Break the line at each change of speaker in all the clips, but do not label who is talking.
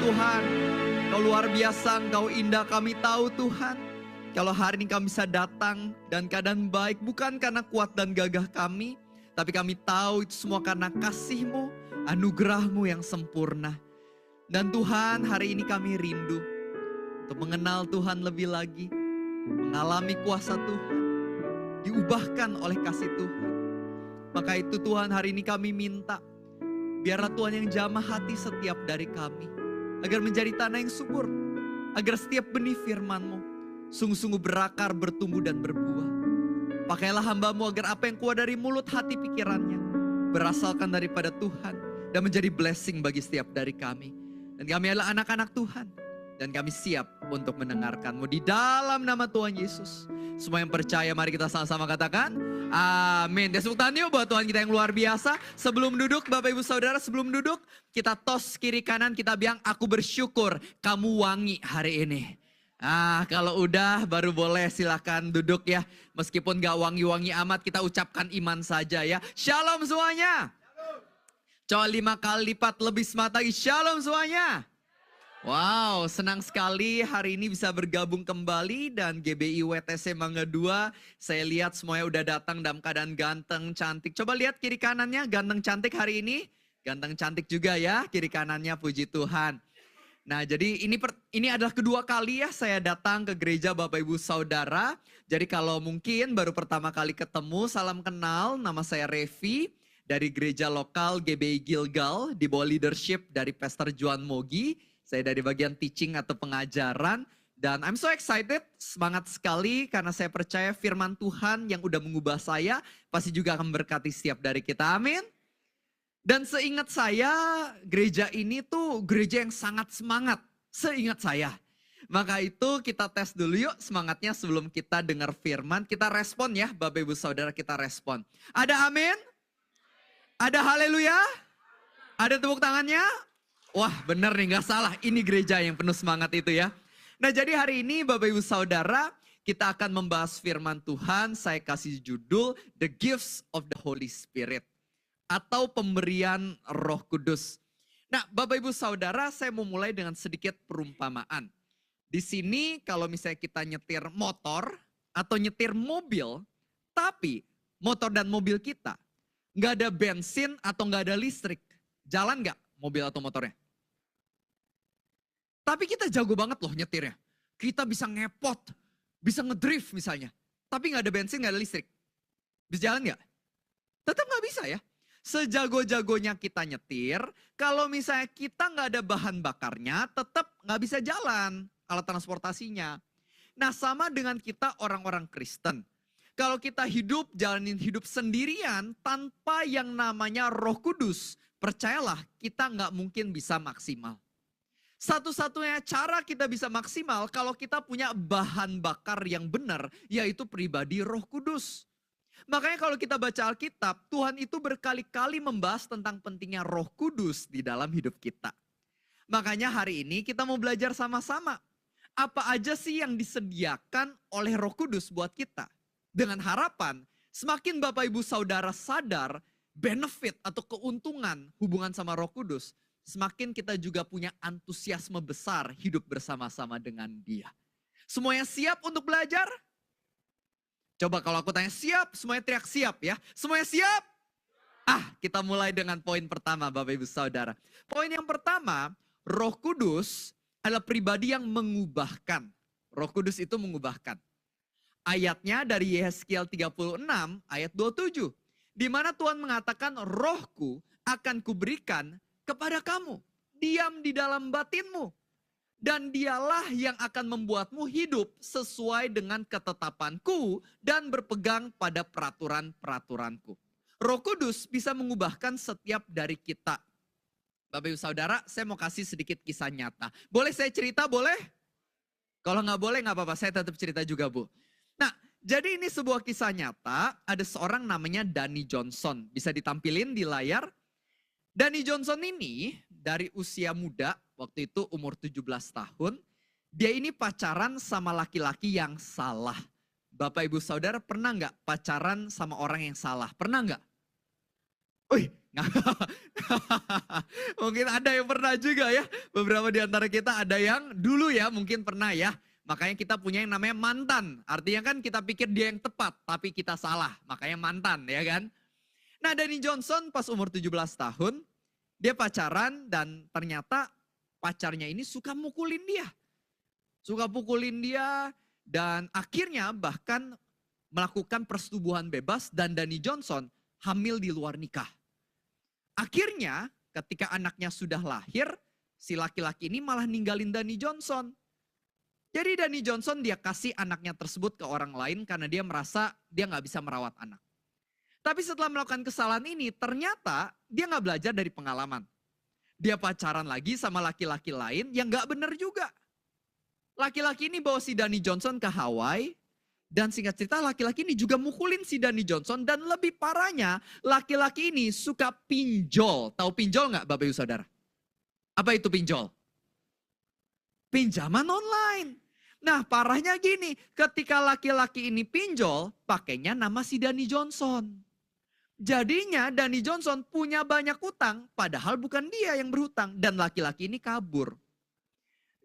Tuhan. Kau luar biasa, Engkau indah, kami tahu Tuhan. Kalau hari ini kami bisa datang dan keadaan baik bukan karena kuat dan gagah kami. Tapi kami tahu itu semua karena kasih-Mu, anugerah-Mu yang sempurna. Dan Tuhan, hari ini kami rindu untuk mengenal Tuhan lebih lagi. Mengalami kuasa Tuhan. Diubahkan oleh kasih Tuhan. Maka itu Tuhan, hari ini kami minta. Biarlah Tuhan yang jamah hati setiap dari kami. Agar menjadi tanah yang subur. Agar setiap benih firman-Mu sungguh-sungguh berakar, bertumbuh dan berbuah. Pakailah hamba-Mu agar apa yang keluar dari mulut, hati, pikirannya berasalkan daripada Tuhan. Dan menjadi blessing bagi setiap dari kami. Dan kami adalah anak-anak Tuhan. Dan kami siap untuk mendengarkan-Mu di dalam nama Tuhan Yesus. Semua yang percaya mari kita sama-sama katakan amin. Tepuk tangan yuk buat Tuhan kita yang luar biasa. Sebelum duduk Bapak Ibu Saudara, sebelum duduk kita tos kiri kanan, kita bilang aku bersyukur kamu wangi hari ini. Kalau udah baru boleh silakan duduk ya. Meskipun gak wangi-wangi amat, kita ucapkan iman saja ya. Shalom semuanya. Coba 5 kali lipat lebih semangat lagi. Shalom semuanya. Wow, senang sekali hari ini bisa bergabung kembali dan GBI WTC Mangga 2. Saya lihat semuanya udah datang dalam keadaan ganteng, cantik. Coba lihat kiri kanannya, ganteng cantik hari ini. Ganteng cantik juga ya, kiri kanannya, puji Tuhan. Nah, jadi ini adalah kedua kali ya saya datang ke gereja Bapak Ibu Saudara. Jadi kalau mungkin baru pertama kali ketemu, salam kenal, nama saya Revi dari gereja lokal GBI Gilgal di bawah leadership dari Pastor Juan Mogi. Saya dari bagian teaching atau pengajaran. Dan I'm so excited, semangat sekali karena saya percaya firman Tuhan yang udah mengubah saya pasti juga akan berkati setiap dari kita, amin. Dan seingat saya gereja ini tuh gereja yang sangat semangat, seingat saya. Maka itu kita tes dulu yuk semangatnya sebelum kita dengar firman. Kita respon ya Bapak Ibu Saudara, kita respon. Ada amin? Ada haleluya? Ada tepuk tangannya? Wah benar nih, gak salah. Ini gereja yang penuh semangat itu ya. Nah jadi hari ini Bapak Ibu Saudara, kita akan membahas firman Tuhan. Saya kasih judul The Gifts of the Holy Spirit. Atau pemberian Roh Kudus. Nah Bapak Ibu Saudara, saya mau mulai dengan sedikit perumpamaan. Di sini kalau misalnya kita nyetir motor atau nyetir mobil. Tapi motor dan mobil kita gak ada bensin atau gak ada listrik. Jalan gak mobil atau motornya? Tapi kita jago banget loh nyetirnya. Kita bisa ngepot, bisa ngedrift misalnya. Tapi gak ada bensin, gak ada listrik. Bisa jalan gak? Tetap gak bisa ya. Sejago-jagonya kita nyetir, kalau misalnya kita gak ada bahan bakarnya, tetap gak bisa jalan alat transportasinya. Nah sama dengan kita orang-orang Kristen. Kalau kita hidup, jalanin hidup sendirian tanpa yang namanya Roh Kudus, percayalah kita gak mungkin bisa maksimal. Satu-satunya cara kita bisa maksimal kalau kita punya bahan bakar yang benar, yaitu pribadi Roh Kudus. Makanya kalau kita baca Alkitab, Tuhan itu berkali-kali membahas tentang pentingnya Roh Kudus di dalam hidup kita. Makanya hari ini kita mau belajar sama-sama. Apa aja sih yang disediakan oleh Roh Kudus buat kita? Dengan harapan semakin Bapak Ibu Saudara sadar benefit atau keuntungan hubungan sama Roh Kudus, semakin kita juga punya antusiasme besar hidup bersama-sama dengan Dia. Semuanya siap untuk belajar? Coba kalau aku tanya siap, semuanya teriak siap ya. Semuanya siap? Kita mulai dengan poin pertama Bapak Ibu Saudara. Poin yang pertama, Roh Kudus adalah pribadi yang mengubahkan. Roh Kudus itu mengubahkan. Ayatnya dari Yehezkiel 36 ayat 27. Di mana Tuhan mengatakan Rohku akan kuberikan kepada kamu. Diam di dalam batinmu. Dan dialah yang akan membuatmu hidup sesuai dengan ketetapanku dan berpegang pada peraturan-peraturanku. Roh Kudus bisa mengubahkan setiap dari kita. Bapak Ibu Saudara, saya mau kasih sedikit kisah nyata. Boleh saya cerita, boleh? Kalau nggak boleh nggak apa-apa, saya tetap cerita juga Bu. Nah, jadi ini sebuah kisah nyata, ada seorang namanya Danny Johnson. Bisa ditampilin di layar. Danny Johnson ini dari usia muda, waktu itu umur 17 tahun, dia ini pacaran sama laki-laki yang salah. Bapak Ibu Saudara pernah nggak pacaran sama orang yang salah? Pernah nggak? Wih, Mungkin ada yang pernah juga ya. Beberapa di antara kita ada yang dulu ya mungkin pernah ya. Makanya kita punya yang namanya mantan. Artinya kan kita pikir dia yang tepat tapi kita salah. Makanya mantan ya kan. Nah Danny Johnson pas umur 17 tahun dia pacaran dan ternyata pacarnya ini suka mukulin dia. Suka pukulin dia dan akhirnya bahkan melakukan persetubuhan bebas dan Danny Johnson hamil di luar nikah. Akhirnya ketika anaknya sudah lahir, si laki-laki ini malah ninggalin Danny Johnson. Jadi Danny Johnson dia kasih anaknya tersebut ke orang lain karena dia merasa dia gak bisa merawat anak. Tapi setelah melakukan kesalahan ini ternyata dia gak belajar dari pengalaman. Dia pacaran lagi sama laki-laki lain yang gak benar juga. Laki-laki ini bawa si Danny Johnson ke Hawaii. Dan singkat cerita laki-laki ini juga mukulin si Danny Johnson. Dan lebih parahnya laki-laki ini suka pinjol. Tahu pinjol gak Bapak Ibu Saudara? Apa itu pinjol? Pinjaman online. Nah parahnya gini, ketika laki-laki ini pinjol, pakainya nama si Danny Johnson. Jadinya Danny Johnson punya banyak utang, padahal bukan dia yang berhutang. Dan laki-laki ini kabur.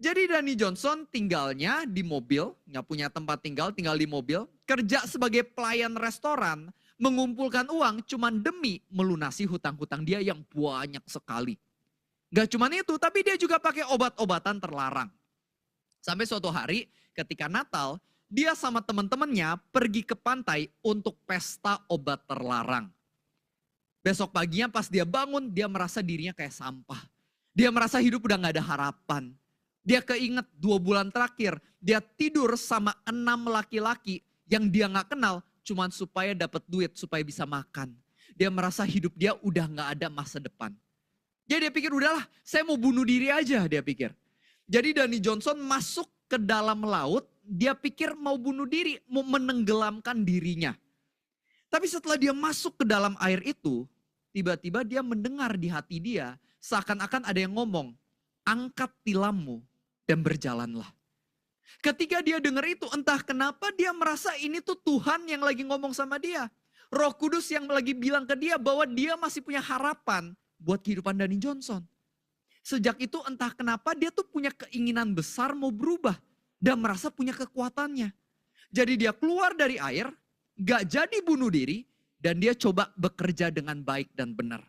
Jadi Danny Johnson tinggalnya di mobil, nggak punya tempat tinggal di mobil. Kerja sebagai pelayan restoran, mengumpulkan uang cuman demi melunasi hutang-hutang dia yang banyak sekali. Gak cuman itu, tapi dia juga pakai obat-obatan terlarang. Sampai suatu hari ketika Natal, dia sama teman-temannya pergi ke pantai untuk pesta obat terlarang. Besok paginya pas dia bangun, dia merasa dirinya kayak sampah. Dia merasa hidup udah gak ada harapan. Dia keinget 2 bulan terakhir, dia tidur sama 6 laki-laki yang dia gak kenal cuman supaya dapat duit, supaya bisa makan. Dia merasa hidup dia udah gak ada masa depan. Jadi dia pikir udahlah saya mau bunuh diri aja dia pikir. Jadi Danny Johnson masuk ke dalam laut, dia pikir mau bunuh diri, mau menenggelamkan dirinya. Tapi setelah dia masuk ke dalam air itu, tiba-tiba dia mendengar di hati dia, seakan-akan ada yang ngomong, angkat tilammu dan berjalanlah. Ketika dia dengar itu, entah kenapa dia merasa ini tuh Tuhan yang lagi ngomong sama dia. Roh Kudus yang lagi bilang ke dia bahwa dia masih punya harapan buat kehidupan Danny Johnson. Sejak itu entah kenapa dia tuh punya keinginan besar mau berubah. Dan merasa punya kekuatannya. Jadi dia keluar dari air, gak jadi bunuh diri. Dan dia coba bekerja dengan baik dan benar.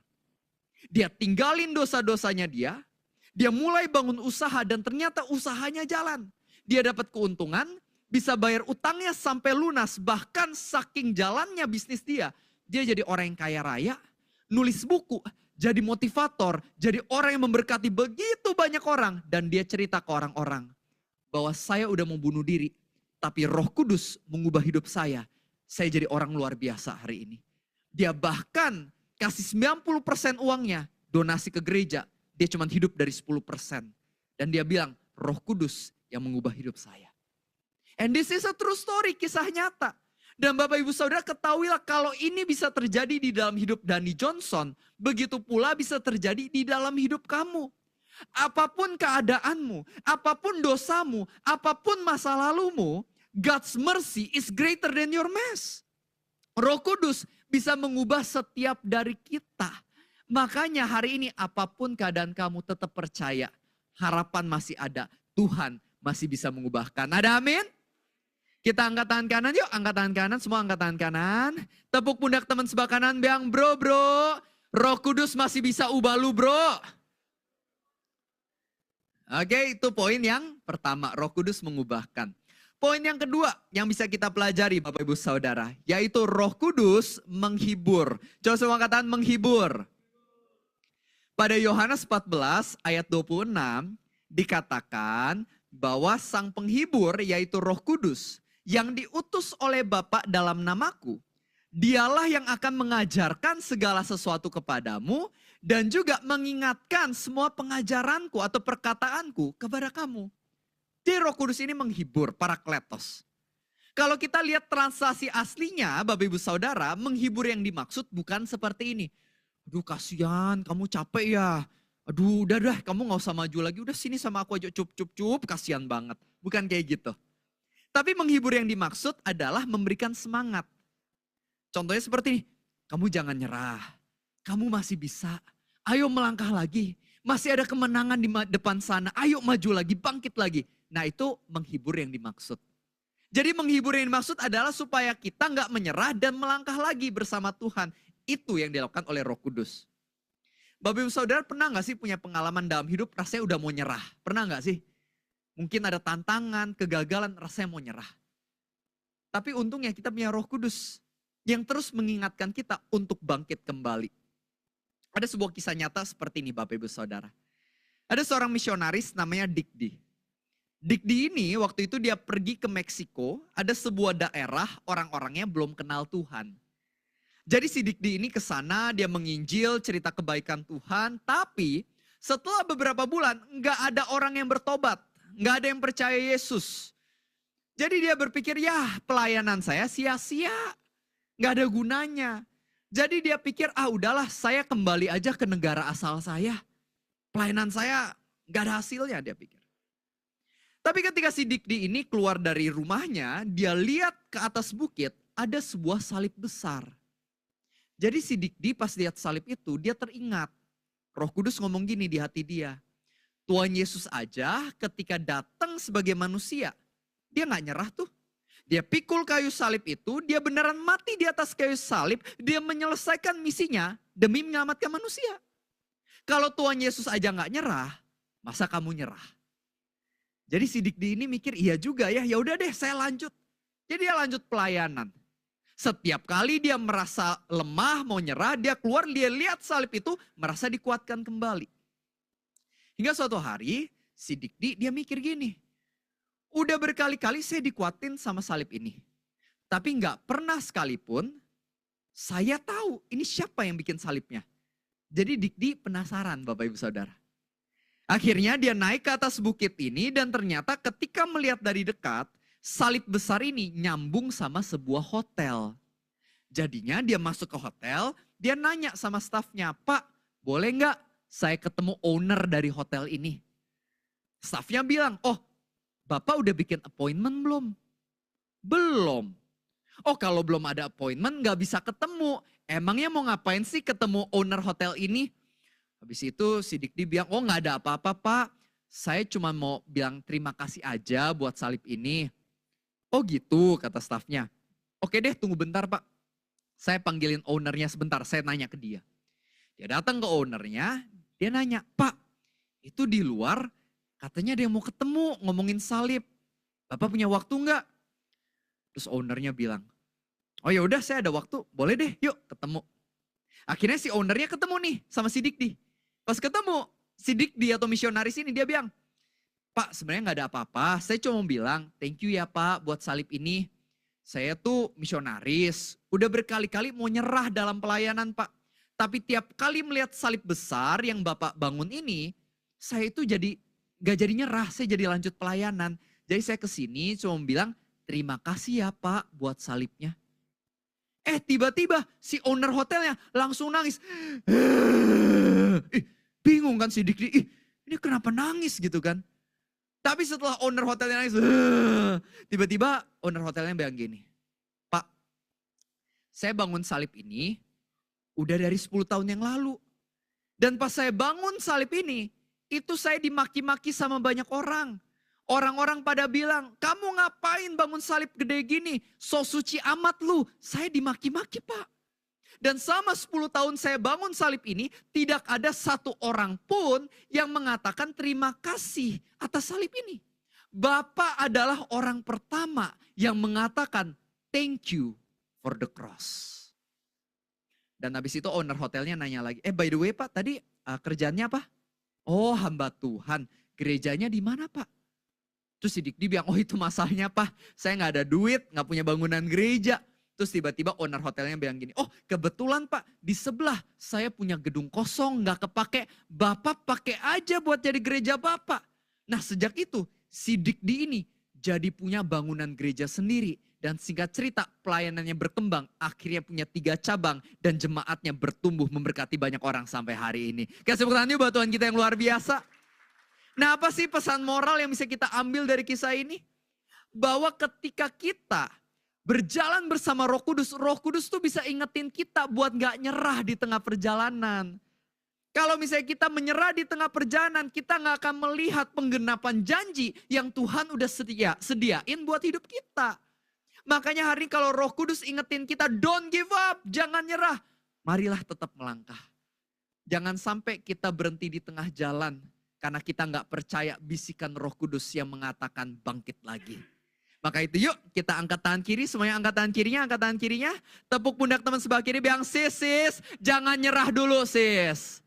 Dia tinggalin dosa-dosanya dia. Dia mulai bangun usaha dan ternyata usahanya jalan. Dia dapat keuntungan, bisa bayar utangnya sampai lunas. Bahkan saking jalannya bisnis dia. Dia jadi orang yang kaya raya, nulis buku, jadi motivator, jadi orang yang memberkati begitu banyak orang. Dan dia cerita ke orang-orang bahwa saya udah mau bunuh diri. Tapi Roh Kudus mengubah hidup saya. Saya jadi orang luar biasa hari ini. Dia bahkan kasih 90% uangnya donasi ke gereja. Dia cuma hidup dari 10%. Dan dia bilang Roh Kudus yang mengubah hidup saya. And this is a true story, kisah nyata. Dan Bapak Ibu Saudara ketahuilah kalau ini bisa terjadi di dalam hidup Danny Johnson. Begitu pula bisa terjadi di dalam hidup kamu. Apapun keadaanmu, apapun dosamu, apapun masa lalumu, God's mercy is greater than your mess. Roh Kudus bisa mengubah setiap dari kita. Makanya hari ini apapun keadaan kamu tetap percaya. Harapan masih ada. Tuhan masih bisa mengubahkan. Ada amin? Kita angkat tangan kanan yuk. Angkat tangan kanan. Semua angkat tangan kanan. Tepuk pundak teman sebelah kanan. Bilang bro. Roh Kudus masih bisa ubah lu bro. Oke, itu poin yang pertama. Roh Kudus mengubahkan. Poin yang kedua yang bisa kita pelajari Bapak Ibu Saudara. Yaitu Roh Kudus menghibur. Coba semua katakan menghibur. Pada Yohanes 14 ayat 26 dikatakan bahwa sang penghibur yaitu Roh Kudus yang diutus oleh Bapa dalam namaku. Dialah yang akan mengajarkan segala sesuatu kepadamu dan juga mengingatkan semua pengajaranku atau perkataanku kepada kamu. Jadi Roh Kudus ini menghibur, parakletos. Kalau kita lihat translasi aslinya, Bapak Ibu Saudara, menghibur yang dimaksud bukan seperti ini. Aduh kasihan, kamu capek ya. Aduh udah kamu gak usah maju lagi. Udah sini sama aku aja cup, kasihan banget. Bukan kayak gitu. Tapi menghibur yang dimaksud adalah memberikan semangat. Contohnya seperti ini, kamu jangan nyerah. Kamu masih bisa. Ayo melangkah lagi. Masih ada kemenangan di depan sana. Ayo maju lagi, bangkit lagi. Nah itu menghibur yang dimaksud. Jadi menghibur yang dimaksud adalah supaya kita nggak menyerah dan melangkah lagi bersama Tuhan. Itu yang dilakukan oleh Roh Kudus. Bapak Ibu Saudara pernah nggak sih punya pengalaman dalam hidup rasanya udah mau nyerah? Pernah nggak sih? Mungkin ada tantangan, kegagalan, rasanya mau nyerah. Tapi untungnya kita punya Roh Kudus yang terus mengingatkan kita untuk bangkit kembali. Ada sebuah kisah nyata seperti ini Bapak Ibu Saudara. Ada seorang misionaris namanya Digdi. Digdi ini waktu itu dia pergi ke Meksiko, ada sebuah daerah orang-orangnya belum kenal Tuhan. Jadi si Digdi ini ke sana, dia menginjil cerita kebaikan Tuhan, tapi setelah beberapa bulan nggak ada orang yang bertobat, nggak ada yang percaya Yesus. Jadi dia berpikir, ya pelayanan saya sia-sia, nggak ada gunanya. Jadi dia pikir, udahlah saya kembali aja ke negara asal saya. Pelayanan saya nggak ada hasilnya, dia pikir. Tapi ketika si Digdi ini keluar dari rumahnya, dia lihat ke atas bukit ada sebuah salib besar. Jadi si Digdi pas lihat salib itu, dia teringat. Roh Kudus ngomong gini di hati dia. Tuhan Yesus aja ketika datang sebagai manusia, dia gak nyerah tuh. Dia pikul kayu salib itu, dia beneran mati di atas kayu salib, dia menyelesaikan misinya demi menyelamatkan manusia. Kalau Tuhan Yesus aja gak nyerah, masa kamu nyerah? Jadi si Digdi ini mikir, iya juga ya udah deh saya lanjut. Jadi dia lanjut pelayanan. Setiap kali dia merasa lemah, mau nyerah, dia keluar, dia lihat salib itu, merasa dikuatkan kembali. Hingga suatu hari, si Digdi dia mikir gini, udah berkali-kali saya dikuatin sama salib ini. Tapi gak pernah sekalipun, saya tahu ini siapa yang bikin salibnya. Jadi Digdi penasaran Bapak Ibu Saudara. Akhirnya dia naik ke atas bukit ini dan ternyata ketika melihat dari dekat, salib besar ini nyambung sama sebuah hotel. Jadinya dia masuk ke hotel, dia nanya sama stafnya, Pak boleh nggak saya ketemu owner dari hotel ini? Stafnya bilang, oh Bapak udah bikin appointment belum? Belum. Oh kalau belum ada appointment nggak bisa ketemu. Emangnya mau ngapain sih ketemu owner hotel ini? Habis itu si Digdi bilang, oh gak ada apa-apa Pak. Saya cuma mau bilang terima kasih aja buat salib ini. Oh gitu kata stafnya. Oke deh tunggu bentar Pak. Saya panggilin ownernya sebentar, saya nanya ke dia. Dia datang ke ownernya, dia nanya, Pak itu di luar katanya dia mau ketemu ngomongin salib. Bapak punya waktu gak? Terus ownernya bilang, oh ya udah saya ada waktu, boleh deh yuk ketemu. Akhirnya si ownernya ketemu nih sama si Digdi. Pas ketemu si Digdi atau misionaris ini dia bilang, Pak sebenarnya gak ada apa-apa, saya cuma bilang thank you ya Pak buat salib ini. Saya tuh misionaris, udah berkali-kali mau nyerah dalam pelayanan Pak. Tapi tiap kali melihat salib besar yang Bapak bangun ini, saya itu gak jadi nyerah, saya jadi lanjut pelayanan. Jadi saya kesini cuma bilang terima kasih ya Pak buat salibnya. Tiba-tiba si owner hotelnya langsung nangis. Bingung kan si Digdi, ini kenapa nangis gitu kan. Tapi setelah owner hotelnya nangis, tiba-tiba owner hotelnya bilang gini, Pak saya bangun salib ini udah dari 10 tahun yang lalu. Dan pas saya bangun salib ini, itu saya dimaki-maki sama banyak orang. Orang-orang pada bilang, kamu ngapain bangun salib gede gini? So suci amat lu. Saya dimaki-maki Pak. Dan selama 10 tahun saya bangun salib ini, tidak ada satu orang pun yang mengatakan terima kasih atas salib ini. Bapak adalah orang pertama yang mengatakan thank you for the cross. Dan habis itu owner hotelnya nanya lagi, by the way Pak tadi kerjaannya apa? Oh hamba Tuhan, gerejanya di mana Pak? Terus si Digdi bilang, oh itu masalahnya Pak, saya gak ada duit, gak punya bangunan gereja. Terus tiba-tiba owner hotelnya bilang gini, oh kebetulan Pak di sebelah saya punya gedung kosong gak kepake, Bapak pakai aja buat jadi gereja Bapak. Nah sejak itu si Digdi ini jadi punya bangunan gereja sendiri. Dan singkat cerita pelayanannya berkembang, akhirnya punya 3 cabang dan jemaatnya bertumbuh memberkati banyak orang sampai hari ini. Kasih tepuk tangan yuk buat Tuhan kita yang luar biasa. Nah apa sih pesan moral yang bisa kita ambil dari kisah ini? Bahwa ketika kita Berjalan bersama Roh Kudus tuh bisa ingetin kita buat gak nyerah di tengah perjalanan. Kalau misalnya kita menyerah di tengah perjalanan, kita gak akan melihat penggenapan janji yang Tuhan udah sediain buat hidup kita. Makanya hari ini kalau Roh Kudus ingetin kita, don't give up, jangan nyerah. Marilah tetap melangkah. Jangan sampai kita berhenti di tengah jalan, karena kita gak percaya bisikan Roh Kudus yang mengatakan bangkit lagi. Maka itu yuk kita angkat tangan kiri, semuanya angkat tangan kirinya, angkat tangan kirinya. Tepuk pundak teman sebelah kiri, bilang sis, jangan nyerah dulu sis.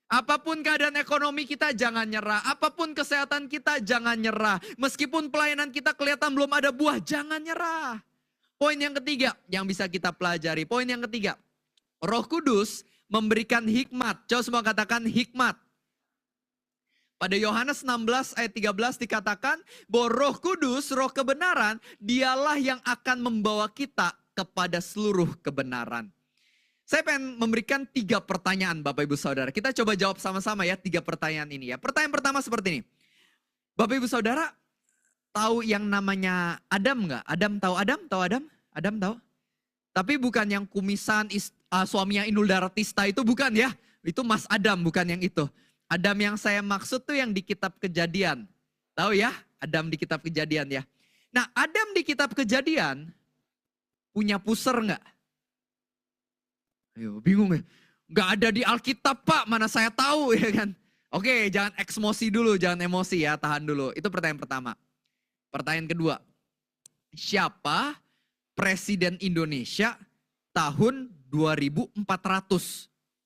Apapun keadaan ekonomi kita jangan nyerah, apapun kesehatan kita jangan nyerah. Meskipun pelayanan kita kelihatan belum ada buah, jangan nyerah. Poin yang ketiga yang bisa kita pelajari, poin yang ketiga. Roh Kudus memberikan hikmat, coba semua katakan hikmat. Pada Yohanes 16 ayat 13 dikatakan bahwa Roh Kudus, Roh kebenaran, dialah yang akan membawa kita kepada seluruh kebenaran. Saya pengen memberikan 3 pertanyaan Bapak Ibu Saudara. Kita coba jawab sama-sama ya 3 pertanyaan ini ya. Pertanyaan pertama seperti ini. Bapak Ibu Saudara tahu yang namanya Adam nggak? Adam tahu Adam? Tahu Adam? Adam tahu? Tapi bukan yang kumisan suaminya Inul Daratista itu bukan ya. Itu Mas Adam bukan yang itu. Adam yang saya maksud tuh yang di kitab Kejadian. Tahu ya? Adam di kitab Kejadian ya. Nah, Adam di kitab Kejadian punya puser enggak? Ayo, bingung ya? Enggak ada di Alkitab Pak, mana saya tahu ya kan? Oke, jangan emosi dulu, jangan emosi ya, tahan dulu. Itu pertanyaan pertama. Pertanyaan kedua. Siapa Presiden Indonesia tahun 2400?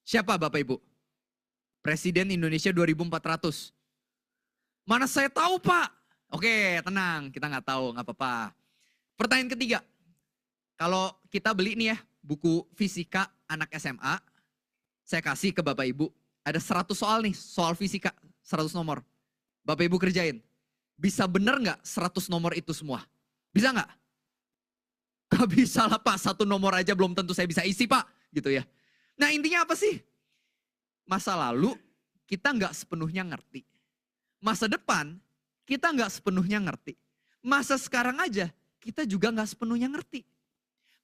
Siapa Bapak Ibu? Presiden Indonesia 2400. Mana saya tahu Pak? Oke tenang, kita nggak tahu, nggak apa-apa. Pertanyaan ketiga. Kalau kita beli nih ya, buku fisika anak SMA. Saya kasih ke Bapak Ibu. Ada 100 soal nih, soal fisika, 100 nomor. Bapak Ibu kerjain. Bisa bener nggak 100 nomor itu semua? Bisa nggak? Gak bisa lah Pak, 1 nomor aja belum tentu saya bisa isi Pak. Gitu ya. Nah intinya apa sih? Masa lalu kita nggak sepenuhnya ngerti. Masa depan kita nggak sepenuhnya ngerti. Masa sekarang aja kita juga nggak sepenuhnya ngerti.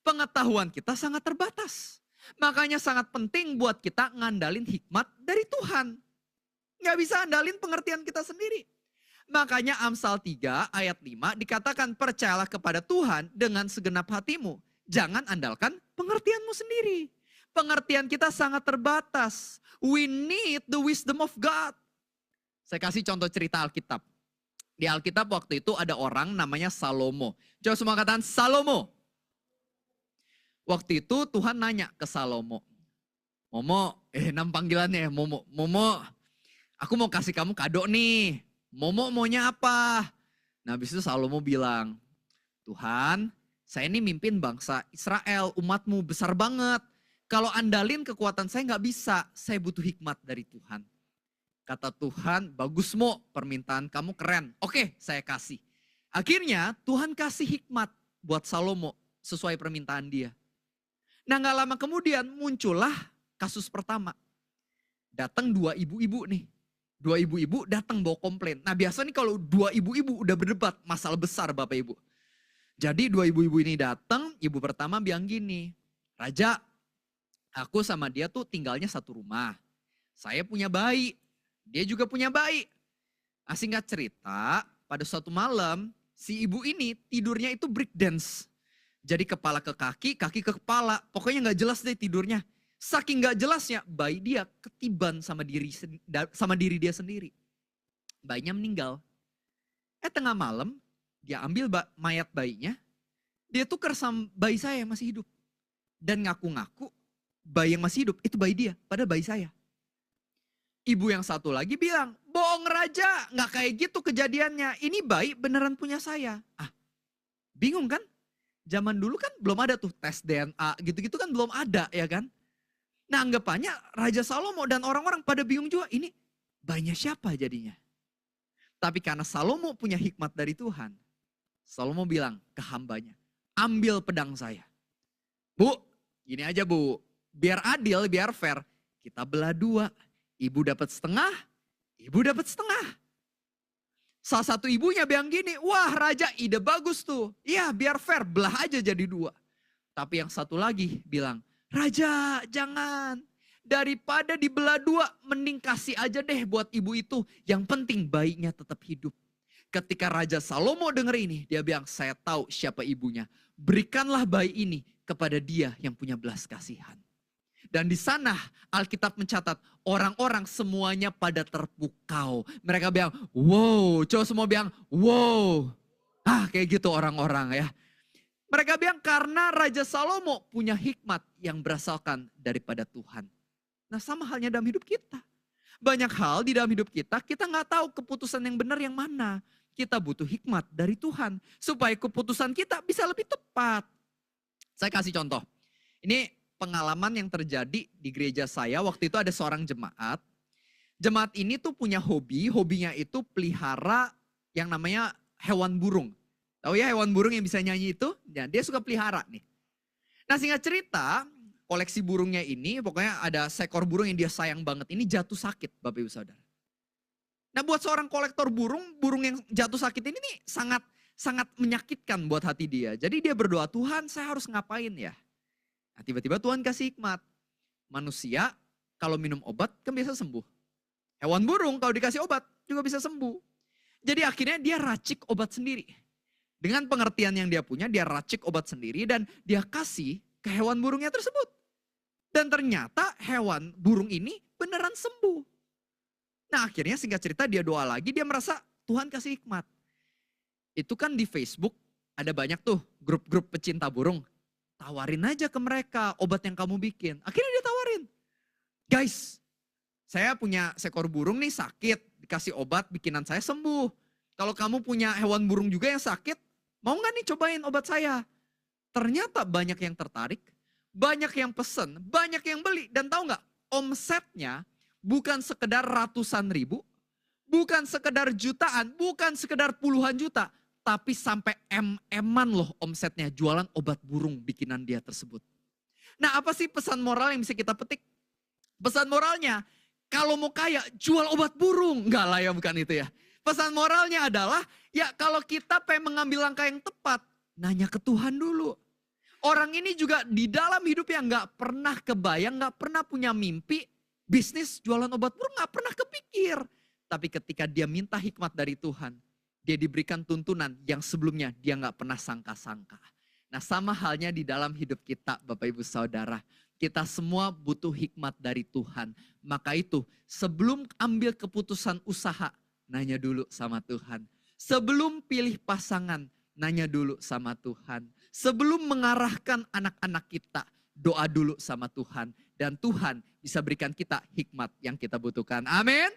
Pengetahuan kita sangat terbatas. Makanya sangat penting buat kita ngandalin hikmat dari Tuhan. Nggak bisa andalin pengertian kita sendiri. Makanya Amsal 3 ayat 5 dikatakan percayalah kepada Tuhan dengan segenap hatimu. Jangan andalkan pengertianmu sendiri. Pengertian kita sangat terbatas. We need the wisdom of God. Saya kasih contoh cerita Alkitab. Di Alkitab waktu itu ada orang namanya Salomo. Coba semua katakan Salomo. Waktu itu Tuhan nanya ke Salomo. Momo, nama panggilannya ya Momo. Momo, aku mau kasih kamu kado nih. Momo maunya apa? Nah habis itu Salomo bilang, Tuhan saya ini mimpin bangsa Israel, umatmu besar banget. Kalau andalin kekuatan saya nggak bisa, saya butuh hikmat dari Tuhan. Kata Tuhan, bagus Mo, permintaan kamu keren. Oke, saya kasih. Akhirnya Tuhan kasih hikmat buat Salomo sesuai permintaan dia. Nah gak lama kemudian muncullah kasus pertama. Datang 2 ibu-ibu nih. 2 ibu-ibu datang bawa komplain. Nah biasa nih kalau 2 ibu-ibu udah berdebat, masalah besar Bapak Ibu. Jadi 2 ibu-ibu ini datang, ibu pertama bilang gini, Raja, aku sama dia tuh tinggalnya satu rumah. Saya punya bayi, dia juga punya bayi. Nah, singkat cerita, pada suatu malam si ibu ini tidurnya itu break dance. Jadi kepala ke kaki, kaki ke kepala. Pokoknya gak jelas deh tidurnya. Saking gak jelasnya, bayi dia ketiban sama diri dia sendiri. Bayinya meninggal. Tengah malam, dia ambil mayat bayinya. Dia tukar sama bayi saya yang masih hidup. Dan ngaku-ngaku bayi yang masih hidup itu bayi dia, padahal bayi saya. Ibu yang satu lagi bilang, bohong Raja, gak kayak gitu kejadiannya. Ini bayi beneran punya saya. Bingung kan? Zaman dulu kan belum ada tuh tes DNA, gitu-gitu kan belum ada ya kan. Nah anggapannya Raja Salomo dan orang-orang pada bingung juga, ini bayinya siapa jadinya. Tapi karena Salomo punya hikmat dari Tuhan, Salomo bilang ke hambanya, ambil pedang saya. Bu, gini aja Bu, biar adil, biar fair, kita belah 2. Ibu dapat setengah, ibu dapat setengah. Salah satu ibunya bilang gini, wah raja ide bagus tuh. Iya biar fair, belah aja jadi dua. Tapi yang satu lagi bilang, raja jangan. Daripada dibelah dua, mending kasih aja deh buat ibu itu. Yang penting bayinya tetap hidup. Ketika Raja Salomo dengar ini, dia bilang, saya tahu siapa ibunya. Berikanlah bayi ini kepada dia yang punya belas kasihan. Dan di sana Alkitab mencatat orang-orang semuanya pada terpukau. Mereka bilang, wow, coba semua bilang, wow. Kayak gitu orang-orang ya. Mereka bilang karena Raja Salomo punya hikmat yang berasalkan daripada Tuhan. Nah sama halnya dalam hidup kita. Banyak hal di dalam hidup kita nggak tahu keputusan yang benar yang mana. Kita butuh hikmat dari Tuhan. Supaya keputusan kita bisa lebih tepat. Saya kasih contoh. Ini pengalaman yang terjadi di gereja saya. Waktu itu ada seorang jemaat. Jemaat ini tuh punya hobinya itu pelihara yang namanya hewan burung. Tahu ya hewan burung yang bisa nyanyi itu? Ya, dia suka pelihara nih. Nah singkat cerita, koleksi burungnya ini pokoknya ada seekor burung yang dia sayang banget. Ini jatuh sakit Bapak Ibu Saudara. Nah buat seorang kolektor burung yang jatuh sakit ini nih sangat menyakitkan buat hati dia. Jadi dia berdoa, Tuhan saya harus ngapain ya? Nah tiba-tiba Tuhan kasih hikmat. Manusia kalau minum obat kan bisa sembuh. Hewan burung kalau dikasih obat juga bisa sembuh. Jadi akhirnya dia racik obat sendiri. Dengan pengertian yang dia punya, dia racik obat sendiri dan dia kasih ke hewan burungnya tersebut. Dan ternyata hewan burung ini beneran sembuh. Nah akhirnya singkat cerita dia doa lagi, dia merasa Tuhan kasih hikmat. Itu kan di Facebook ada banyak tuh grup-grup pecinta burung. Tawarin aja ke mereka obat yang kamu bikin. Akhirnya dia tawarin. Guys, saya punya seekor burung nih sakit, dikasih obat bikinan saya sembuh. Kalau kamu punya hewan burung juga yang sakit, mau gak nih cobain obat saya? Ternyata banyak yang tertarik, banyak yang pesen, banyak yang beli. Dan tahu gak, omsetnya bukan sekedar ratusan ribu, bukan sekedar jutaan, bukan sekedar puluhan juta. Tapi sampai M-an loh omsetnya jualan obat burung bikinan dia tersebut. Nah apa sih pesan moral yang bisa kita petik? Pesan moralnya, kalau mau kaya jual obat burung. Enggak lah ya bukan itu ya. Pesan moralnya adalah ya kalau kita pengen mengambil langkah yang tepat, nanya ke Tuhan dulu. Orang ini juga di dalam hidupnya nggak pernah kebayang, nggak pernah punya mimpi bisnis jualan obat burung, nggak pernah kepikir. Tapi ketika dia minta hikmat dari Tuhan, dia diberikan tuntunan yang sebelumnya dia nggak pernah sangka-sangka. Nah sama halnya di dalam hidup kita Bapak Ibu Saudara. Kita semua butuh hikmat dari Tuhan. Maka itu sebelum ambil keputusan usaha, nanya dulu sama Tuhan. Sebelum pilih pasangan, nanya dulu sama Tuhan. Sebelum mengarahkan anak-anak kita, doa dulu sama Tuhan. Dan Tuhan bisa berikan kita hikmat yang kita butuhkan. Amin.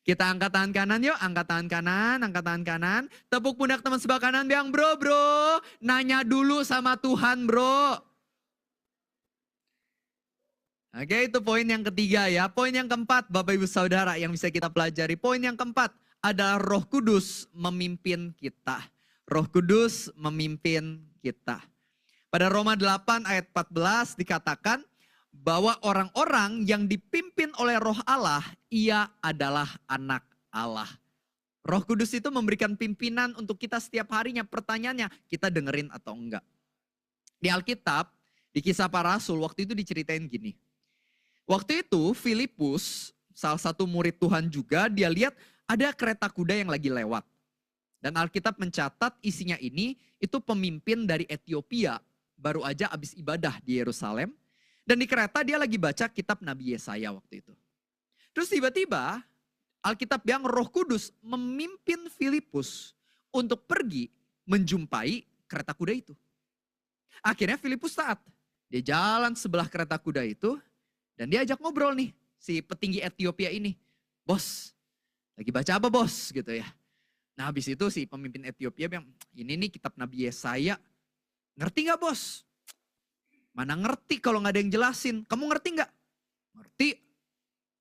Kita angkat tangan kanan yuk, angkat tangan kanan, angkat tangan kanan. Tepuk pundak teman sebelah kanan, bilang bro, nanya dulu sama Tuhan bro. Oke, itu poin yang ketiga ya. Poin yang keempat Bapak Ibu Saudara yang bisa kita pelajari. Poin yang keempat adalah Roh Kudus memimpin kita. Roh Kudus memimpin kita. Pada Roma 8 ayat 14 dikatakan bahwa orang-orang yang dipimpin oleh Roh Allah, ia adalah anak Allah. Roh Kudus itu memberikan pimpinan untuk kita setiap harinya. Pertanyaannya, kita dengerin atau enggak? Di Alkitab, di Kisah Para Rasul, waktu itu diceritain gini. Waktu itu Filipus, salah satu murid Tuhan juga, dia lihat ada kereta kuda yang lagi lewat. Dan Alkitab mencatat isinya ini, itu pemimpin dari Ethiopia, baru aja habis ibadah di Yerusalem. Dan di kereta dia lagi baca kitab Nabi Yesaya waktu itu. Terus tiba-tiba Alkitab bilang Roh Kudus memimpin Filipus untuk pergi menjumpai kereta kuda itu. Akhirnya Filipus taat. Dia jalan sebelah kereta kuda itu dan dia ajak ngobrol nih si petinggi Ethiopia ini. Bos, lagi baca apa bos gitu ya. Nah habis itu si pemimpin Ethiopia bilang, ini nih kitab Nabi Yesaya. Ngerti gak bos? Mana ngerti kalau gak ada yang jelasin. Kamu ngerti gak? Ngerti.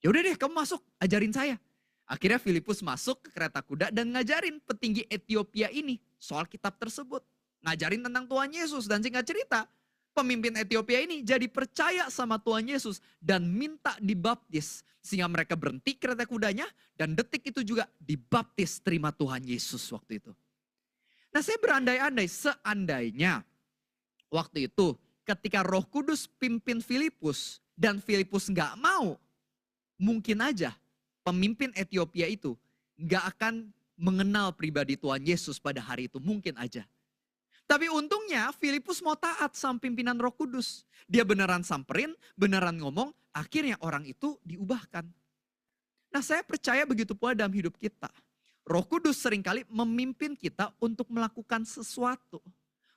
Ya udah deh kamu masuk, ajarin saya. Akhirnya Filipus masuk ke kereta kuda dan ngajarin petinggi Ethiopia ini soal kitab tersebut. Ngajarin tentang Tuhan Yesus dan singkat cerita. Pemimpin Ethiopia ini jadi percaya sama Tuhan Yesus dan minta dibaptis. Sehingga mereka berhenti kereta kudanya dan detik itu juga dibaptis terima Tuhan Yesus waktu itu. Nah saya berandai-andai seandainya waktu itu ketika Roh Kudus pimpin Filipus dan Filipus nggak mau, mungkin aja pemimpin Ethiopia itu nggak akan mengenal pribadi Tuhan Yesus pada hari itu, mungkin aja. Tapi untungnya Filipus mau taat sama pimpinan Roh Kudus. Dia beneran samperin, beneran ngomong, akhirnya orang itu diubahkan. Nah saya percaya begitu pula dalam hidup kita. Roh Kudus seringkali memimpin kita untuk melakukan sesuatu.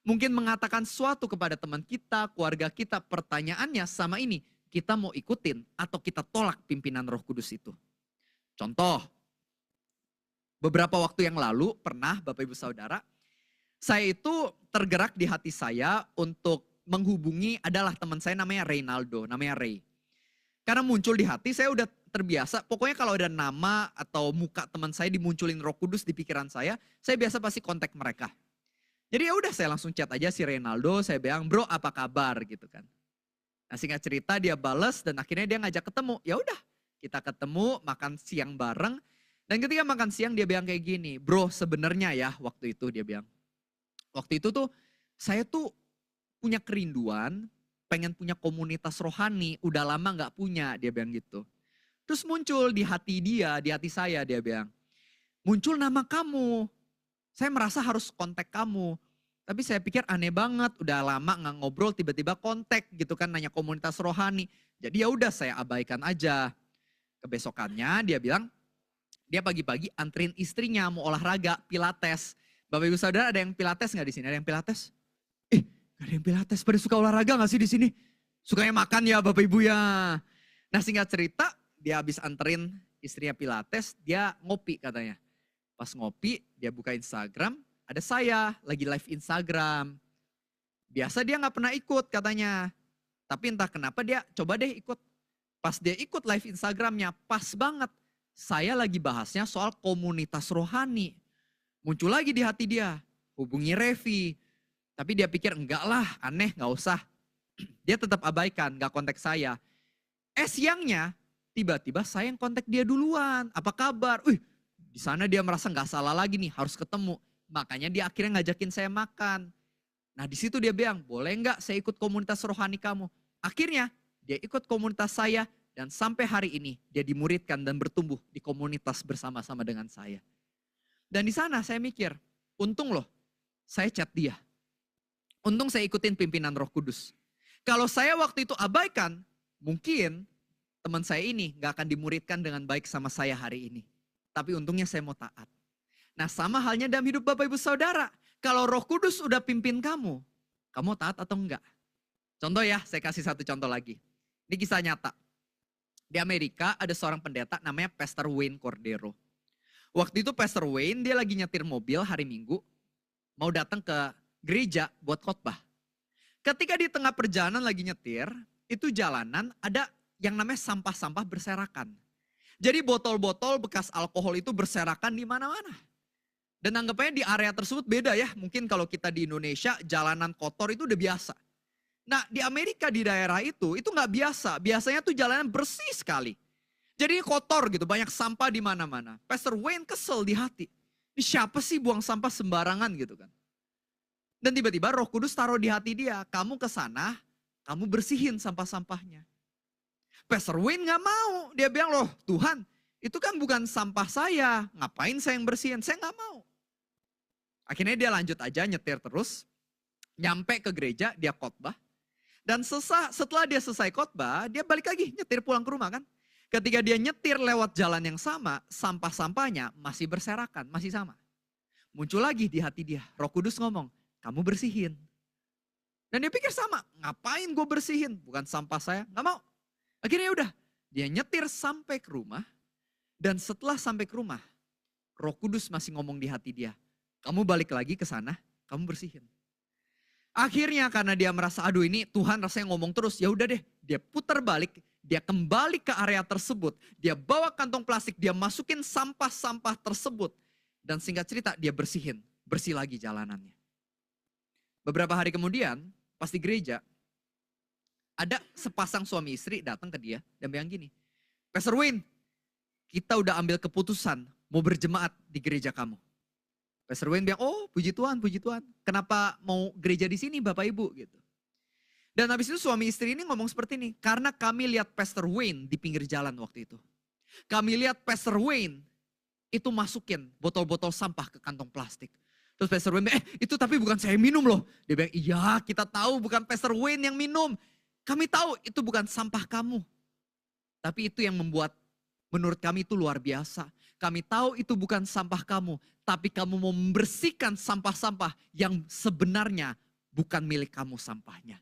Mungkin mengatakan sesuatu kepada teman kita, keluarga kita. Pertanyaannya sama ini, kita mau ikutin atau kita tolak pimpinan Roh Kudus itu. Contoh, beberapa waktu yang lalu pernah Bapak Ibu Saudara, saya itu tergerak di hati saya untuk menghubungi adalah teman saya namanya Reynaldo, namanya Ray. Karena muncul di hati saya udah terbiasa, pokoknya kalau ada nama atau muka teman saya dimunculin Roh Kudus di pikiran saya biasa pasti kontak mereka. Jadi ya udah saya langsung chat aja si Reynaldo, saya bilang, "Bro, apa kabar?" gitu kan. Nah, singkat cerita dia bales dan akhirnya dia ngajak ketemu. Ya udah, kita ketemu makan siang bareng. Dan ketika makan siang dia bilang kayak gini, "Bro, sebenarnya ya," waktu itu dia bilang. Waktu itu tuh saya tuh punya kerinduan, pengen punya komunitas rohani, udah lama gak punya, dia bilang gitu. Terus muncul di hati dia, di hati saya dia bilang, muncul nama kamu, saya merasa harus kontak kamu. Tapi saya pikir aneh banget, udah lama gak ngobrol tiba-tiba kontak gitu kan, nanya komunitas rohani. Jadi ya udah saya abaikan aja. Kebesokannya dia bilang, dia pagi-pagi anterin istrinya mau olahraga, pilates. Bapak Ibu Saudara ada yang pilates gak di sini? Ada yang pilates? Gak ada yang pilates, pada suka olahraga gak sih di sini? Sukanya makan ya Bapak Ibu ya. Nah singkat cerita, dia habis anterin istrinya pilates, dia ngopi katanya. Pas ngopi, dia buka Instagram, ada saya lagi live Instagram. Biasa dia gak pernah ikut katanya. Tapi entah kenapa dia coba deh ikut. Pas dia ikut live Instagramnya, pas banget. Saya lagi bahasnya soal komunitas rohani. Muncul lagi di hati dia, hubungi Revi. Tapi dia pikir enggak lah, aneh gak usah. Dia tetap abaikan, gak kontak saya. Siangnya tiba-tiba saya yang kontak dia duluan. Apa kabar? Di sana dia merasa gak salah lagi nih, harus ketemu. Makanya dia akhirnya ngajakin saya makan. Nah di situ dia bilang, boleh gak saya ikut komunitas rohani kamu? Akhirnya dia ikut komunitas saya dan sampai hari ini dia dimuridkan dan bertumbuh di komunitas bersama-sama dengan saya. Dan di sana saya mikir, untung loh saya chat dia. Untung saya ikutin pimpinan Roh Kudus. Kalau saya waktu itu abaikan, mungkin teman saya ini gak akan dimuridkan dengan baik sama saya hari ini. Tapi untungnya saya mau taat. Nah sama halnya dalam hidup Bapak Ibu Saudara. Kalau Roh Kudus udah pimpin kamu taat atau enggak? Contoh ya, saya kasih satu contoh lagi. Ini kisah nyata. Di Amerika ada seorang pendeta namanya Pastor Wayne Cordero. Waktu itu Pastor Wayne dia lagi nyetir mobil hari Minggu. Mau datang ke gereja buat khotbah. Ketika di tengah perjalanan lagi nyetir, itu jalanan ada yang namanya sampah-sampah berserakan. Jadi botol-botol bekas alkohol itu berserakan di mana-mana. Dan anggapannya di area tersebut beda ya. Mungkin kalau kita di Indonesia jalanan kotor itu udah biasa. Nah di Amerika di daerah itu gak biasa. Biasanya tuh jalanan bersih sekali. Jadi kotor gitu, banyak sampah di mana-mana. Pastor Wayne kesel di hati. Ini siapa sih buang sampah sembarangan gitu kan. Dan tiba-tiba Roh Kudus taruh di hati dia, kamu ke sana, kamu bersihin sampah-sampahnya. Pastor Wayne gak mau, dia bilang loh Tuhan, itu kan bukan sampah saya, ngapain saya yang bersihin, saya gak mau. Akhirnya dia lanjut aja nyetir terus, nyampe ke gereja, dia khotbah. Dan setelah dia selesai khotbah, dia balik lagi nyetir pulang ke rumah kan. Ketika dia nyetir lewat jalan yang sama, sampah-sampahnya masih berserakan, masih sama. Muncul lagi di hati dia, Roh Kudus ngomong, kamu bersihin. Dan dia pikir sama, ngapain gue bersihin, bukan sampah saya, gak mau. Akhirnya udah, dia nyetir sampai ke rumah. Dan setelah sampai ke rumah, Roh Kudus masih ngomong di hati dia, kamu balik lagi ke sana, kamu bersihin. Akhirnya karena dia merasa, aduh ini Tuhan rasanya ngomong terus, ya udah deh, dia putar balik, dia kembali ke area tersebut, dia bawa kantong plastik, dia masukin sampah-sampah tersebut. Dan singkat cerita dia bersihin, bersih lagi jalanannya. Beberapa hari kemudian, pas di gereja, Ada sepasang suami istri datang ke dia dan bilang gini, Pastor Wayne, kita udah ambil keputusan mau berjemaat di gereja kamu. Pastor Wayne bilang, oh puji Tuhan, puji Tuhan. Kenapa mau gereja di sini Bapak Ibu gitu. Dan habis itu suami istri ini ngomong seperti ini, karena kami lihat Pastor Wayne di pinggir jalan waktu itu. Kami lihat Pastor Wayne itu masukin botol-botol sampah ke kantong plastik. Terus Pastor Wayne bilang, itu tapi bukan saya minum loh. Dia bilang, iya kita tahu bukan Pastor Wayne yang minum. Kami tahu itu bukan sampah kamu. Tapi itu yang membuat menurut kami itu luar biasa. Kami tahu itu bukan sampah kamu. Tapi kamu mau membersihkan sampah-sampah yang sebenarnya bukan milik kamu sampahnya.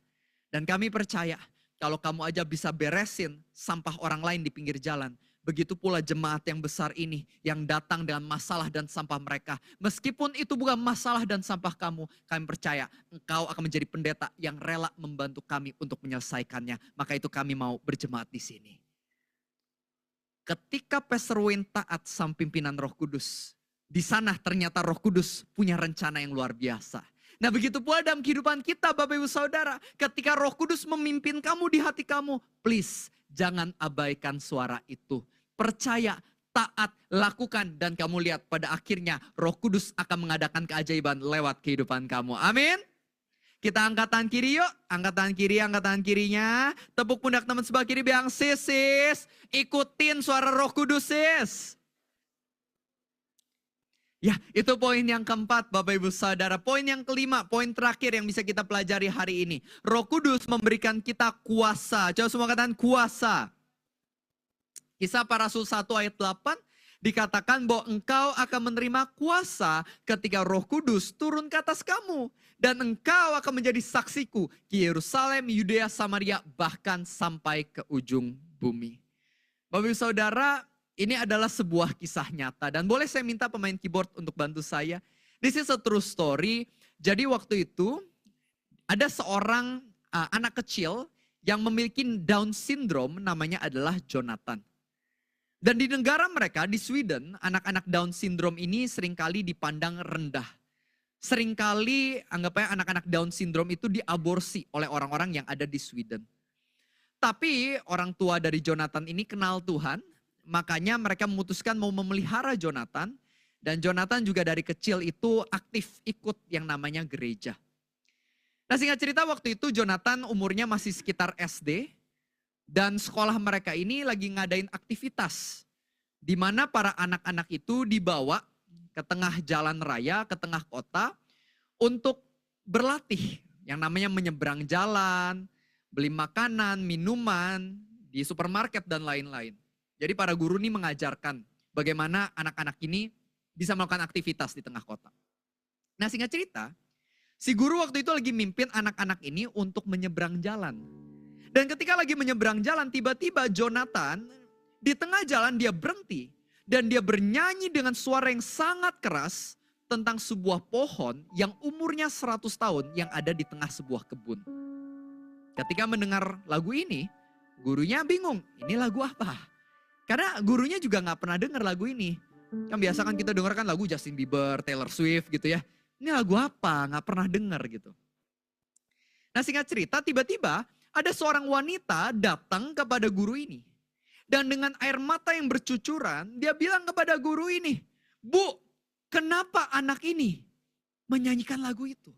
Dan kami percaya kalau kamu aja bisa beresin sampah orang lain di pinggir jalan. Begitu pula jemaat yang besar ini yang datang dengan masalah dan sampah mereka. Meskipun itu bukan masalah dan sampah kamu, kami percaya engkau akan menjadi pendeta yang rela membantu kami untuk menyelesaikannya. Maka itu kami mau berjemaat di sini. Ketika Pastor Wayne taat sama pimpinan Roh Kudus, di sana ternyata Roh Kudus punya rencana yang luar biasa. Nah begitu pula dalam kehidupan kita Bapak Ibu Saudara, ketika Roh Kudus memimpin kamu di hati kamu, please jangan abaikan suara itu. Percaya, taat, lakukan dan kamu lihat pada akhirnya Roh Kudus akan mengadakan keajaiban lewat kehidupan kamu. Amin. Kita angkat tangan kiri yuk, angkat tangan kiri, angkat tangan kirinya. Tepuk pundak teman sebelah kiri bilang, sis, ikutin suara Roh Kudus sis. Ya, itu poin yang keempat Bapak Ibu Saudara. Poin yang kelima, poin terakhir yang bisa kita pelajari hari ini. Roh Kudus memberikan kita kuasa. Coba semua katakan kuasa. Kisah Para Rasul 1 ayat 8 dikatakan bahwa engkau akan menerima kuasa ketika Roh Kudus turun ke atas kamu. Dan engkau akan menjadi saksiku di Yerusalem, Yudea, Samaria, bahkan sampai ke ujung bumi. Bapak Ibu Saudara, ini adalah sebuah kisah nyata dan boleh saya minta pemain keyboard untuk bantu saya. This is a true story. Jadi waktu itu ada seorang anak kecil yang memiliki Down syndrome, namanya adalah Jonathan. Dan di negara mereka, di Sweden, anak-anak Down syndrome ini seringkali dipandang rendah. Seringkali anggapnya anak-anak Down syndrome itu diaborsi oleh orang-orang yang ada di Sweden. Tapi orang tua dari Jonathan ini kenal Tuhan. Makanya mereka memutuskan mau memelihara Jonathan. Dan Jonathan juga dari kecil itu aktif ikut yang namanya gereja. Nah singkat cerita waktu itu Jonathan umurnya masih sekitar SD. Dan sekolah mereka ini lagi ngadain aktivitas. Di mana para anak-anak itu dibawa ke tengah jalan raya, ke tengah kota. Untuk berlatih yang namanya menyeberang jalan, beli makanan, minuman, di supermarket dan lain-lain. Jadi para guru ini mengajarkan bagaimana anak-anak ini bisa melakukan aktivitas di tengah kota. Nah singkat cerita, si guru waktu itu lagi mimpin anak-anak ini untuk menyeberang jalan. Dan ketika lagi menyeberang jalan, tiba-tiba Jonathan di tengah jalan dia berhenti. Dan dia bernyanyi dengan suara yang sangat keras tentang sebuah pohon yang umurnya 100 tahun yang ada di tengah sebuah kebun. Ketika mendengar lagu ini, gurunya bingung, ini lagu apa? Karena gurunya juga gak pernah dengar lagu ini. Kan biasa kan kita dengar kan lagu Justin Bieber, Taylor Swift gitu ya. Ini lagu apa? Gak pernah dengar gitu. Nah singkat cerita tiba-tiba ada seorang wanita datang kepada guru ini. Dan dengan air mata yang bercucuran dia bilang kepada guru ini. Bu, kenapa anak ini menyanyikan lagu itu?